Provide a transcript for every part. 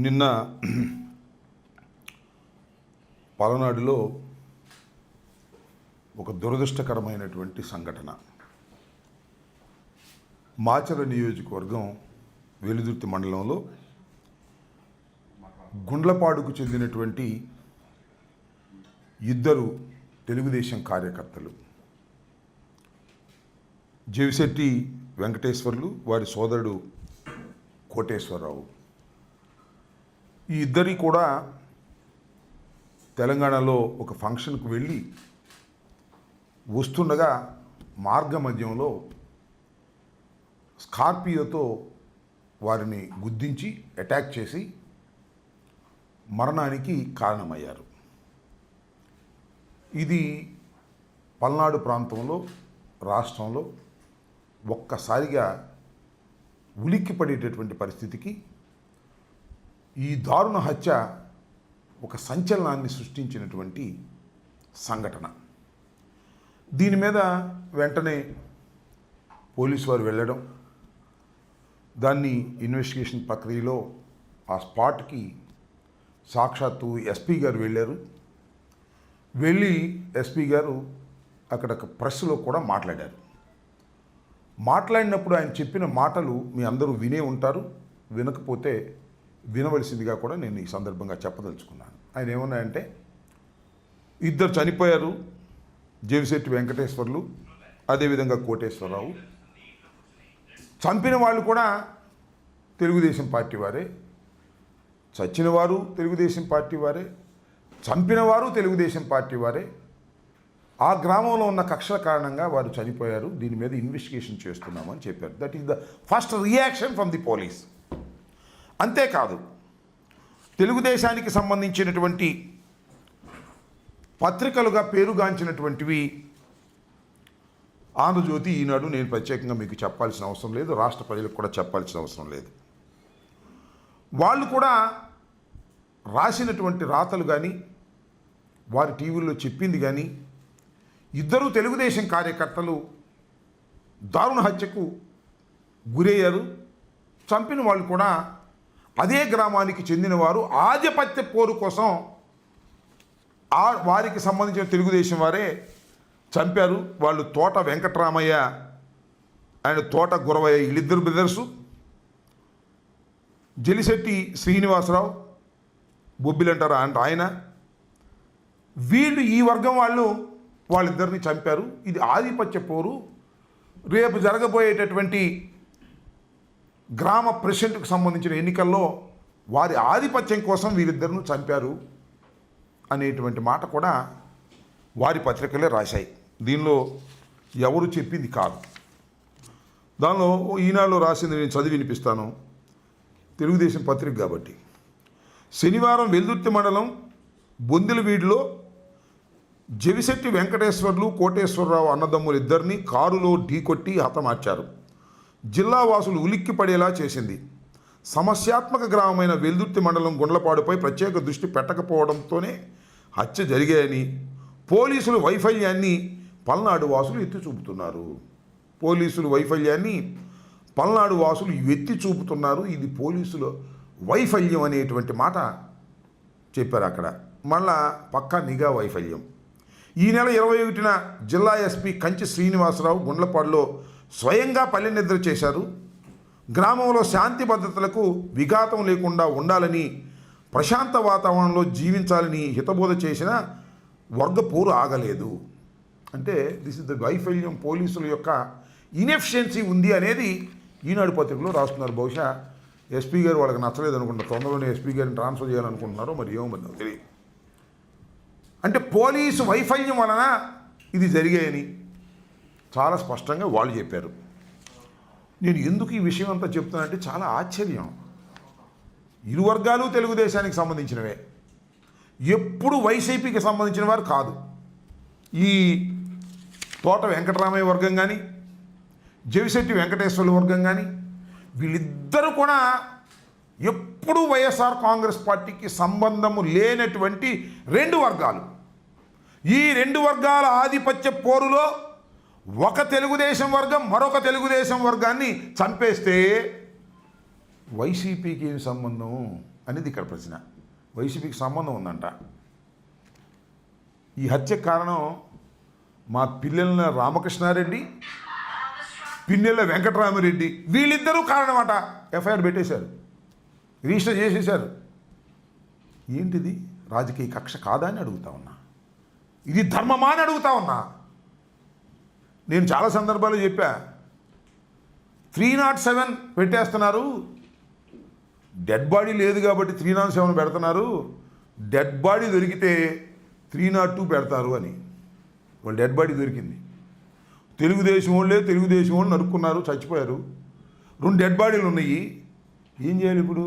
నిన్న పలనాడులో ఒక దురదృష్టకరమైనటువంటి సంఘటన. మాచర నియోజకవర్గం వెలుదుర్తి మండలంలో గుండ్లపాడుకు చెందినటువంటి ఇద్దరు తెలుగుదేశం కార్యకర్తలు, జవిశెట్టి వెంకటేశ్వర్లు, వారి సోదరుడు కోటేశ్వరరావు, ఈ ఇద్దరి కూడా తెలంగాణలో ఒక ఫంక్షన్కు వెళ్ళి వస్తుండగా మార్గ మధ్యంలో స్కార్పియోతో వారిని గుద్దించి అటాక్ చేసి మరణానికి కారణమయ్యారు. ఇది పల్నాడు ప్రాంతంలో, రాష్ట్రంలో ఒక్కసారిగా ఉలిక్కిపడేటటువంటి పరిస్థితికి ఈ దారుణ హత్య ఒక సంచలనాన్ని సృష్టించినటువంటి సంఘటన. దీని మీద వెంటనే పోలీసు వారు వెళ్ళడం, దాన్ని ఇన్వెస్టిగేషన్ ప్రక్రియలో ఆ స్పాట్కి సాక్షాత్తు ఎస్పీ గారు వెళ్ళారు. వెళ్ళి ఎస్పీ గారు అక్కడ ప్రెస్లో కూడా మాట్లాడారు. మాట్లాడినప్పుడు ఆయన చెప్పిన మాటలు మీ అందరూ వినే ఉంటారు, వినకపోతే వినవలసిందిగా కూడా నేను ఈ సందర్భంగా చెప్పదలుచుకున్నాను. ఆయన ఏమన్నాయంటే, ఇద్దరు చనిపోయారు, జవిశెట్టి వెంకటేశ్వర్లు అదేవిధంగా కోటేశ్వరరావు. చంపిన వాళ్ళు కూడా తెలుగుదేశం పార్టీ వారే, చచ్చిన వారు తెలుగుదేశం పార్టీ వారే, చంపిన వారు తెలుగుదేశం పార్టీ వారే. ఆ గ్రామంలో ఉన్న కక్షల కారణంగా వారు చనిపోయారు, దీని మీద ఇన్వెస్టిగేషన్ చేస్తున్నామని చెప్పారు. That is the first reaction from the police. అంతేకాదు, తెలుగుదేశానికి సంబంధించినటువంటి పత్రికలుగా పేరుగాంచినటువంటివి ఆంధ్రజ్యోతి, ఈనాడు, నేను ప్రత్యేకంగా మీకు చెప్పాల్సిన అవసరం లేదు, రాష్ట్ర ప్రజలకు కూడా చెప్పాల్సిన అవసరం లేదు. వాళ్ళు కూడా రాసినటువంటి రాతలు కానీ, వారి టీవీల్లో చెప్పింది కానీ, ఇద్దరు తెలుగుదేశం కార్యకర్తలు దారుణ హత్యకు గురయ్యారు. చంపిన వాళ్ళు కూడా అదే గ్రామానికి చెందినవారు, ఆధిపత్య పోరు కోసం వారికి సంబంధించిన తెలుగుదేశం వారే చంపారు. వాళ్ళు తోట వెంకటరామయ్య ఆయన తోట గురవయ్య, వీళ్ళిద్దరు బ్రదర్సు. జలిశెట్టి శ్రీనివాసరావు బొబ్బిలంటారు ఆయన. వీళ్ళు ఈ వర్గం వాళ్ళిద్దరిని చంపారు. ఇది ఆధిపత్య పోరు. రేపు జరగబోయేటటువంటి గ్రామ ప్రెసిడెంట్కు సంబంధించిన ఎన్నికల్లో వారి ఆధిపత్యం కోసం వీరిద్దరిని చంపారు అనేటువంటి మాట కూడా వారి పత్రికలే రాశాయి. దీనిలో ఎవరు చెప్పింది కాదు. దానిలో ఈనాడులో రాసింది నేను చదివి వినిపిస్తాను, తెలుగుదేశం పత్రిక కాబట్టి. శనివారం వెల్దుర్తి మండలం బొందిలవీడిలో జవిశెట్టి వెంకటేశ్వర్లు, కోటేశ్వరరావు అన్నదమ్ములు ఇద్దరిని కారులో ఢీకొట్టి హతమార్చారు. జిల్లా వాసులు ఉలిక్కి పడేలా చేసింది. సమస్యాత్మక గ్రామమైన వెల్దుర్తి మండలం గుండ్లపాడుపై ప్రత్యేక దృష్టి పెట్టకపోవడంతోనే హత్య జరిగాయని పోలీసులు వైఫల్యాన్ని పల్నాడు వాసులు ఎత్తి చూపుతున్నారు. పల్నాడు వాసులు ఎత్తి చూపుతున్నారు. ఇది పోలీసుల వైఫల్యం అనేటువంటి మాట చెప్పారు అక్కడ. మళ్ళా పక్కా నిఘా వైఫల్యం. ఈ నెల 21న జిల్లా ఎస్పీ కంచి శ్రీనివాసరావు గుండ్లపాడులో స్వయంగా పల్లె నిద్ర చేశారు. గ్రామంలో శాంతి భద్రతలకు విఘాతం లేకుండా ఉండాలని, ప్రశాంత వాతావరణంలో జీవించాలని హితబోధ చేసిన వర్గ పోరు ఆగలేదు. అంటే దిస్ ఇస్ ద వైఫల్యం, పోలీసుల యొక్క ఇన్ఎఫిషియన్సీ ఉంది అనేది ఈనాడు పత్రికలో రాస్తున్నారు. బహుశా ఎస్పీ గారు వాళ్ళకి నచ్చలేదు అనుకుంటారు, తొందరలోనే ఎస్పీ గారిని ట్రాన్స్ఫర్ చేయాలనుకుంటున్నారో మరి ఏమో మరి తెలియదు. అంటే పోలీసు వైఫల్యం వలన ఇది జరిగాయని చాలా స్పష్టంగా వాళ్ళు చెప్పారు. నేను ఎందుకు ఈ విషయం అంతా చెప్తున్నానంటే చాలా ఆశ్చర్యం. ఇరు వర్గాలు తెలుగుదేశానికి సంబంధించినవే, ఎప్పుడు వైసీపీకి సంబంధించిన వారు కాదు. ఈ తోట వెంకటరామయ్య వర్గం కానీ, జవిశెట్టి వెంకటేశ్వర్ల వర్గం కానీ, వీళ్ళిద్దరూ కూడా ఎప్పుడూ వైఎస్ఆర్ కాంగ్రెస్ పార్టీకి సంబంధము లేనటువంటి రెండు వర్గాలు. ఈ రెండు వర్గాల ఆధిపత్య పోరులో ఒక తెలుగుదేశం వర్గం మరొక తెలుగుదేశం వర్గాన్ని చంపేస్తే వైసీపీకి ఏం సంబంధం? అనేది ఇక్కడ ప్రశ్న. వైసీపీకి సంబంధం ఉందంట. ఈ హత్యకు కారణం మా పిల్లల రామకృష్ణారెడ్డి, పిన్నెల వెంకటరామిరెడ్డి, వీళ్ళిద్దరూ కారణమట. ఎఫ్ఐఆర్ పెట్టేశారు, రిజిస్టర్ చేసేశారు. ఏంటిది? రాజకీయ కక్ష కాదా అని అడుగుతా ఉన్నా. ఇది ధర్మమా అని అడుగుతా ఉన్నా. నేను చాలా సందర్భాలు చెప్పా, 307 పెట్టేస్తున్నారు. డెడ్ బాడీ లేదు కాబట్టి 307 పెడుతున్నారు. డెడ్ బాడీ దొరికితే 302 పెడతారు అని. వాళ్ళు డెడ్ బాడీ దొరికింది. తెలుగుదేశం వాళ్ళు నరుక్కున్నారు, చచ్చిపోయారు. 2 డెడ్ బాడీలు ఉన్నాయి. ఏం చేయాలి ఇప్పుడు?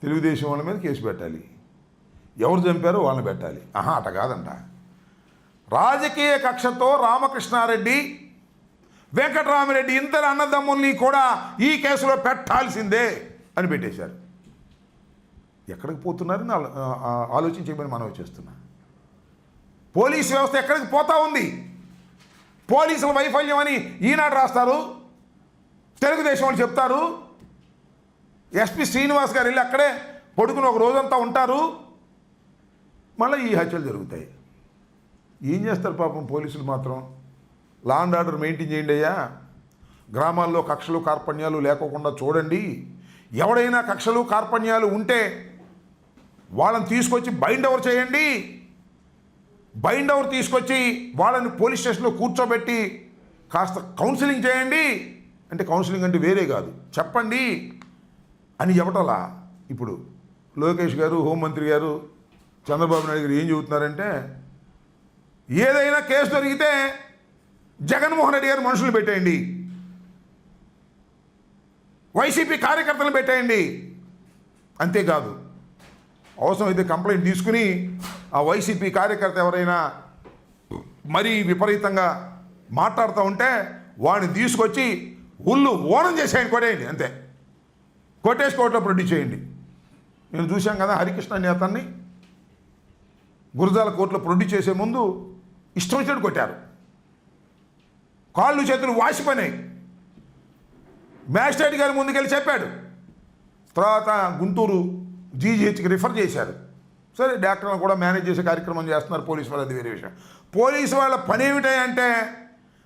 తెలుగుదేశం వాళ్ళ మీద కేసు పెట్టాలి. ఎవరు చంపారో వాళ్ళని పెట్టాలి. అట కాదంట. రాజకీయ కక్షతో రామకృష్ణారెడ్డి, వెంకటరామిరెడ్డి ఇద్దరు అన్నదమ్ముల్ని కూడా ఈ కేసులో పెట్టాల్సిందే అని పెట్టేశారు. ఎక్కడికి పోతున్నారని ఆలోచించమని మనం చేస్తున్నా. పోలీస్ వ్యవస్థ ఎక్కడికి పోతా ఉంది? పోలీసుల వైఫల్యం అని ఈనాడు రాస్తారు, తెలుగుదేశం వాళ్ళు చెప్తారు. ఎస్పీ శ్రీనివాస్ గారు వెళ్ళి అక్కడే పడుకుని ఒక రోజంతా ఉంటారు. మళ్ళీ ఈ హత్యలు జరుగుతాయి. ఏం చేస్తారు పాపం పోలీసులు మాత్రం? లా అండ్ ఆర్డర్ మెయింటైన్ చేయండి అయ్యా. గ్రామాల్లో కక్షలు కార్పణ్యాలు లేకోకుండా చూడండి. ఎవడైనా కక్షలు కార్పణ్యాలు ఉంటే వాళ్ళని తీసుకొచ్చి బైండ్ ఓవర్ చేయండి. బైండ్ ఓవర్ తీసుకొచ్చి వాళ్ళని పోలీస్ స్టేషన్లో కూర్చోబెట్టి కాస్త కౌన్సిలింగ్ చేయండి. అంటే కౌన్సిలింగ్ అంటే వేరే కాదు, చెప్పండి అని చెప్పటలా. ఇప్పుడు లోకేష్ గారు, హోంమంత్రి గారు, చంద్రబాబు నాయుడు గారు ఏం చెబుతున్నారంటే, ఏదైనా కేసు దొరికితే జగన్మోహన్ రెడ్డి గారు మనుషులు పెట్టేయండి, వైసీపీ కార్యకర్తలు పెట్టేయండి. అంతేకాదు, అవసరమైతే కంప్లైంట్ తీసుకుని ఆ వైసీపీ కార్యకర్త ఎవరైనా మరీ విపరీతంగా మాట్లాడుతూ ఉంటే వాడిని తీసుకొచ్చి ఉల్లు ఓనం చేసేయండి, కొట్టేయండి. అంతే, కొట్టేసి కోర్టులో ప్రొడ్యూస్ చేయండి. నేను చూశాం కదా హరికృష్ణ నేతన్ని గురజాల కోర్టులో ప్రొడ్యూస్ చేసే ముందు ఇష్టం వచ్చినట్టు కొట్టారు. కాళ్ళు చేతులు వాసిపోయినాయి. మ్యాజిస్ట్రేట్ గారి ముందుకెళ్ళి చెప్పాడు. తర్వాత గుంటూరు జీజీహెచ్కి రిఫర్ చేశారు. సరే, డాక్టర్లను కూడా మేనేజ్ చేసే కార్యక్రమం చేస్తున్నారు పోలీసు వాళ్ళు, అది వేరే విషయం. పోలీసు వాళ్ళ పని ఏమిటంటే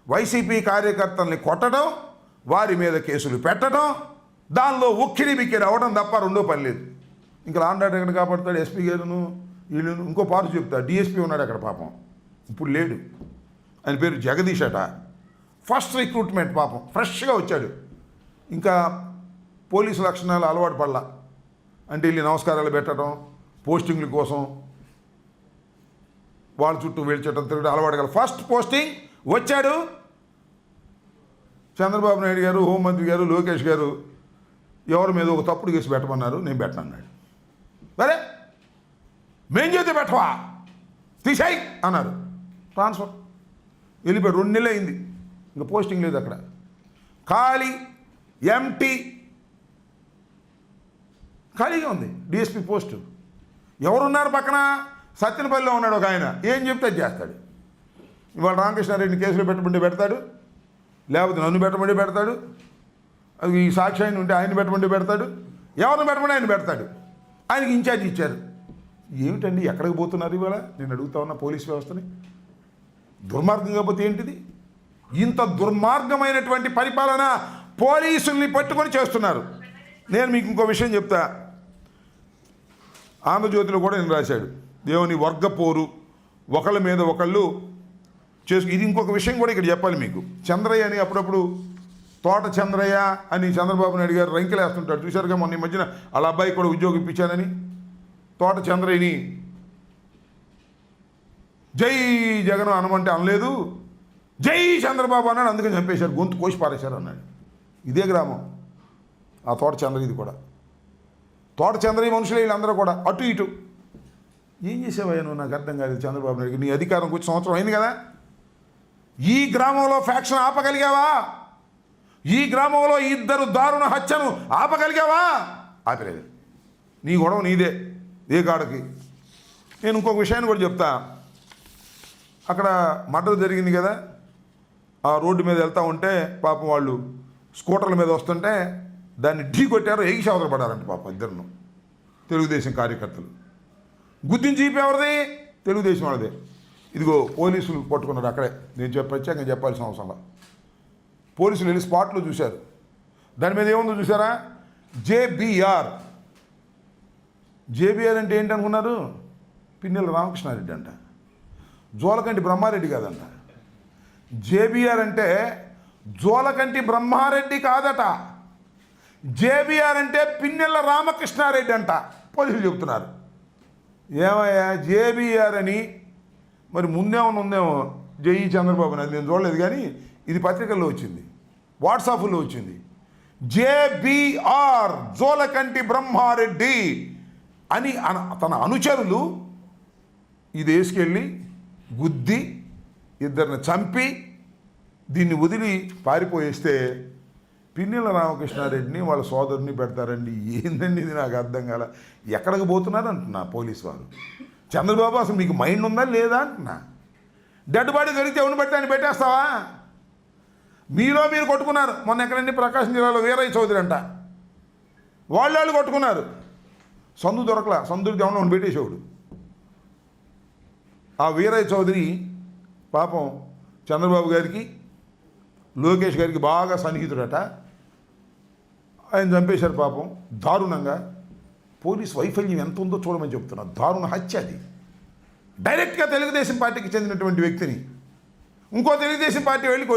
వైసీపీ కార్యకర్తల్ని కొట్టడం, వారి మీద కేసులు పెట్టడం, దానిలో ఉక్కిరి బిక్కిరి అవ్వడం తప్ప రెండో పని లేదు. ఇంకా లాండాడు ఎక్కడ కాపాడుతాడు? ఎస్పీ గారును వీళ్ళను. ఇంకో పార్టీ చెప్తా, డిఎస్పీ ఉన్నాడు అక్కడ పాపం, ఇప్పుడు లేడు. ఆయన పేరు జగదీష్ అట. ఫస్ట్ రిక్రూట్మెంట్ పాపం, ఫ్రెష్గా వచ్చాడు. ఇంకా పోలీసు లక్షణాలు అలవాటు పడలా. అంటే వెళ్ళి నమస్కారాలు పెట్టడం, పోస్టింగ్ల కోసం వాళ్ళ చుట్టూ వేల్చడం తిరగడం అలవాటు కదా. ఫస్ట్ పోస్టింగ్ వచ్చాడు. చంద్రబాబు నాయుడు గారు, హోంమంత్రి గారు, లోకేష్ గారు ఎవరి మీద ఒక తప్పుడు కేసు పెట్టమన్నారు, నేను పెట్టనన్నాడు. సరే, మేం చేస్తే పెట్టవా, తీసాయి అన్నారు. ట్రాన్స్ఫర్ వెళ్ళిపోయాడు. 2 నెలలు అయింది, ఇంకా పోస్టింగ్ లేదు అక్కడ. ఖాళీ ఎంటీ ఖాళీగా ఉంది డిఎస్పీ పోస్టు. ఎవరున్నారు పక్కన? సత్యనపల్లిలో ఉన్నాడు ఒక ఆయన. ఏం చెప్తే చేస్తాడు. ఇవాళ రామకృష్ణారెడ్డిని కేసులో పెట్టమంటే పెడతాడు, లేకపోతే నన్ను పెట్టమంటే పెడతాడు. అది ఈ సాక్షి ఆయన ఉంటే ఆయన పెట్టమంటే పెడతాడు, ఎవరిని పెట్టమంటే ఆయన పెడతాడు. ఆయనకి ఇన్ఛార్జ్ ఇచ్చారు. ఏమిటండి, ఎక్కడికి పోతున్నారు ఇవాళ? నేను అడుగుతా ఉన్నా పోలీస్ వ్యవస్థని. దుర్మార్గం కాకపోతే ఏంటిది? ఇంత దుర్మార్గమైనటువంటి పరిపాలన పోలీసుల్ని పట్టుకొని చేస్తున్నారు. నేను మీకు ఇంకో విషయం చెప్తా. ఆంధ్రజ్యోతిలో కూడా నేను రాశాడు, దేవుని వర్గపోరు, ఒకళ్ళ మీద ఒకళ్ళు ఇది ఇంకొక విషయం కూడా ఇక్కడ చెప్పాలి మీకు. చంద్రయ్య అని అప్పుడప్పుడు తోట చంద్రయ్య అని చంద్రబాబు నాయుడు గారు రంకెలేస్తుంటాడు, చూశారుగా. మొన్న ఈ మధ్యన వాళ్ళ అబ్బాయి కూడా ఉద్యోగం ఇప్పించానని తోట చంద్రయ్యని జై జగన్ అనమంటే అనలేదు, జై చంద్రబాబు అన్నాడు, అందుకని చంపేశారు, గొంతు కోసి పారేశారు అన్నాడు. ఇదే గ్రామం ఆ తోట చంద్రయ్యది కూడా. తోట చంద్రయ్య మనుషులే వీళ్ళందరూ కూడా అటు ఇటు. ఏం చేసావయ్యా నువ్వు? నాకు అర్థం కాలేదు. చంద్రబాబు నాయుడు నీ అధికారం వచ్చి సంవత్సరం అయింది కదా, ఈ గ్రామంలో ఫ్యాక్షన్ ఆపగలిగావా? ఈ గ్రామంలో 2 దారుణ హత్యను ఆపగలిగావా? ఆపలేదు. నీ గొడవ నీదే, ఏ కాడకి. నేను ఇంకొక విషయాన్ని కూడా చెప్తా. అక్కడ మర్డర్ జరిగింది కదా, ఆ రోడ్డు మీద వెళ్తూ ఉంటే పాపం వాళ్ళు స్కూటర్ల మీద వస్తుంటే దాన్ని ఢీ కొట్టారు, ఎగిసి అవతల పడారంట పాపం ఇద్దరును. తెలుగుదేశం కార్యకర్తలు. గుద్దిన జీప్ ఎవరిది? తెలుగుదేశం వాళ్ళదే. ఇదిగో పోలీసులు పట్టుకున్నారు అక్కడే. నేను ప్రత్యేకంగా చెప్పాల్సిన అవసరం. పోలీసులు వెళ్ళి స్పాట్లో చూశారు. దాని మీద ఏముందో చూసారా? జేబీఆర్. జేబీఆర్ అంటే ఏంటనుకున్నారు? పిన్నెల రామకృష్ణారెడ్డి అంట. జోలకంటి బ్రహ్మారెడ్డి కాదంట. జేబీఆర్ అంటే జోలకంటి బ్రహ్మారెడ్డి కాదట. జేబీఆర్ అంటే పిన్నెల రామకృష్ణారెడ్డి అంట. పోలీసులు చెబుతున్నారు. ఏమయ్యా జేబీఆర్ అని మరి ముందేమన్నా ఉందేమో జేఈ చంద్రబాబు నాయుడు, నేను చూడలేదు కానీ ఇది పత్రికల్లో వచ్చింది, వాట్సాప్లో వచ్చింది. జేబీఆర్ జోలకంటి బ్రహ్మారెడ్డి అని తన అనుచరులు ఇది వేసుకెళ్ళి గుద్ది ఇద్దరిని చంపి దీన్ని వదిలి పారిపోయేస్తే పిన్నెల రామకృష్ణారెడ్డిని వాళ్ళ సోదరుని పెడతారండి. ఏందండి ఇది? నాకు అర్థం కాల. ఎక్కడికి పోతున్నారు అంటున్నా పోలీసు వారు. చంద్రబాబు అసలు మీకు మైండ్ ఉందా లేదా అంటున్నా. డెడ్ బాడీ దొరికితే ఎవరిని పెడితే ఆయన పెట్టేస్తావా? మీలో మీరు కొట్టుకున్నారు. మొన్న ఎక్కడండి ప్రకాశం జిల్లాలో వీరయ్య చౌదరి అంట, వాళ్ళు కొట్టుకున్నారు. సందు దొరకలా, సందుకి ఎవరిని పెట్టేసేవాడు. ఆ వీరయ్య చౌదరి పాపం చంద్రబాబు గారికి లోకేష్ గారికి బాగా సన్నిహితుడట. ఆయన చంపేశారు పాపం దారుణంగా. పోలీస్ వైఫల్యం ఎంత ఉందో చూడమని చెప్తున్నా. దారుణ హత్య అది. డైరెక్ట్గా తెలుగుదేశం పార్టీకి చెందినటువంటి వ్యక్తిని ఇంకో తెలుగుదేశం పార్టీ వెళ్ళి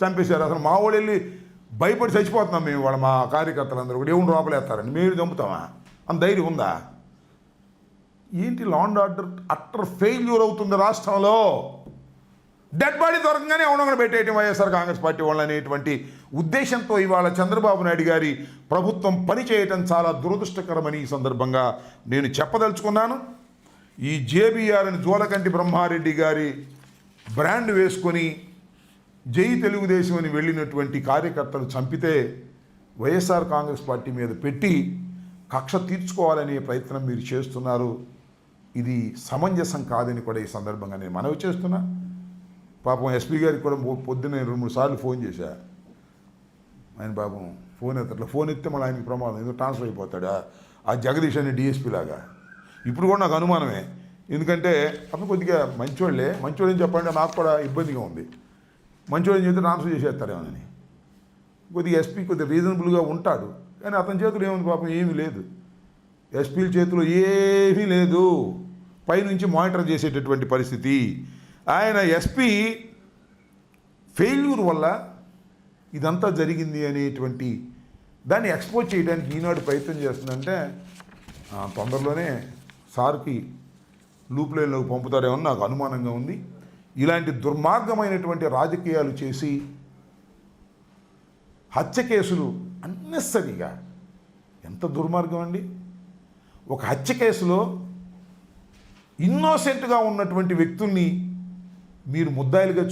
చంపేశారు. అసలు మా వాళ్ళు వెళ్ళి భయపడి చచ్చిపోతున్నాం మేము. వాళ్ళ మా కార్యకర్తలందరూ కూడా ఏముండి లోపలేస్తారండి, మేము చంపుతామా అంత ధైర్యం ఉందా? ఏంటి law and order utter failure అవుతుంది రాష్ట్రంలో. డెడ్ బాడీ దొరకగానే ఉండగా పెట్టేయటం వైఎస్ఆర్ కాంగ్రెస్ పార్టీ వాళ్ళు అనేటువంటి ఉద్దేశంతో ఇవాళ చంద్రబాబు నాయుడు గారి ప్రభుత్వం పనిచేయటం చాలా దురదృష్టకరమని ఈ సందర్భంగా నేను చెప్పదలుచుకున్నాను. ఈ జేబీఆర్ని జోలకంటి బ్రహ్మారెడ్డి గారి బ్రాండ్ వేసుకొని జై తెలుగుదేశం అని వెళ్ళినటువంటి కార్యకర్తలు చంపితే వైఎస్ఆర్ కాంగ్రెస్ పార్టీ మీద పెట్టి కక్ష తీర్చుకోవాలనే ప్రయత్నం మీరు చేస్తున్నారు. ఇది సమంజసం కాదని కూడా ఈ సందర్భంగా నేను మనవి చేస్తున్నా. పాపం ఎస్పీ గారికి కూడా పొద్దున్న 2-3 సార్లు ఫోన్ చేశా. ఆయన పాపం ఫోన్ ఎత్తట్లా. ఫోన్ ఎత్తే మళ్ళీ ఆయనకి ప్రమాదం, ఎందుకు ట్రాన్స్ఫర్ అయిపోతాడా ఆ జగదీష్ అనే డిఎస్పీ లాగా. ఇప్పుడు కూడా నాకు అనుమానమే. ఎందుకంటే అప్పుడు కొద్దిగా మంచోళ్ళని చెప్పండి, నాకు కూడా ఇబ్బందిగా ఉంది. మంచోళ్ళని చెప్తే ట్రాన్స్ఫర్ చేసేస్తారేమోనని. కొద్దిగా ఎస్పీ కొద్దిగా రీజనబుల్గా ఉంటాడు, కానీ అతని చేతిలో ఏముంది పాపం? ఏమీ లేదు. ఎస్పీల చేతిలో ఏమీ లేదు. పైనుంచి మానిటర్ చేసేటటువంటి పరిస్థితి. ఆయన ఎస్పీ ఫెయిల్యూర్ వల్ల ఇదంతా జరిగింది అనేటువంటి దాన్ని ఎక్స్పోజ్ చేయడానికి ఈనాడు ప్రయత్నం చేస్తుందంటే తొందరలోనే సార్కి లూప్ లైన్లోకి పంపుతారేమో నాకు అనుమానంగా ఉంది. ఇలాంటి దుర్మార్గమైనటువంటి రాజకీయాలు చేసి హత్య కేసులు అన్నెసరిగా, ఎంత దుర్మార్గం అండి. ఒక హత్య కేసులో ఇన్నోసెంట్గా ఉన్నటువంటి వ్యక్తుల్ని మీరు ముద్దాయిలుగా